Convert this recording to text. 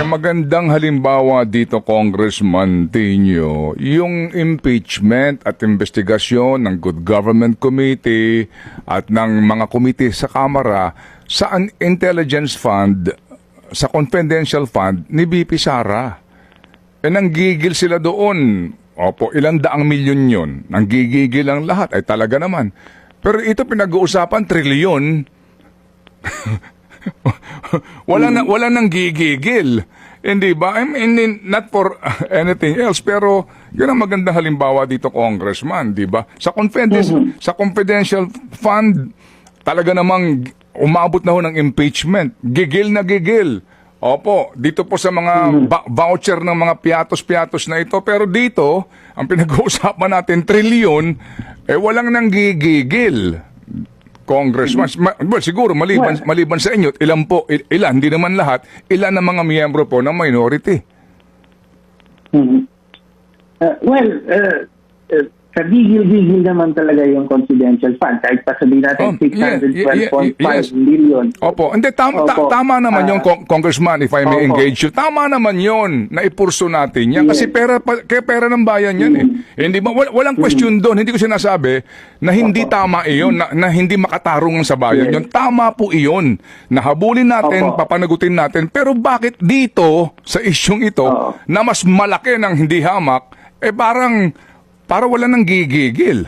magandang halimbawa dito, Congressman Tinio, yung impeachment at investigasyon ng Good Government Committee at ng mga komite sa Kamara sa Intelligence Fund, sa confidential fund ni BP Sara. Nanggigil sila doon. Opo, ilang daang milyon yun. Nanggigigil ang lahat. Ay talaga naman. Pero ito pinag-uusapan, trilyon. wala nang gigigil. Hindi ba? I mean, not for anything else, pero yun ang magandang halimbawa dito, Congressman, di ba? Sa confidential fund, talaga namang umabot na ho ng impeachment. Gigil na gigil. Opo, dito po sa mga voucher ng mga piatos-piatos na ito. Pero dito, ang pinag-uusapan natin, trilyon, walang nang gigigil. Congressman, well, siguro maliban sa inyo, ilan, hindi naman lahat, ilan ang mga miyembro po ng minority? Kagigil-gigil naman talaga yung confidential fund. Kahit pa sabihin natin 612.5 million. Opo, hindi, tama naman yung Congressman, if I may engage you. Tama naman yun, na ipurso natin yan. Kasi pera ng bayan yan eh. Hindi ba, walang question doon. Hindi ko sinasabi na hindi tama iyon, na hindi makatarungan sa bayan yun. Tama po iyon. Nahabulin natin, papanagutin natin. Pero bakit dito, sa isyong ito, na mas malaki ng hindi hamak, parang wala nang gigigil.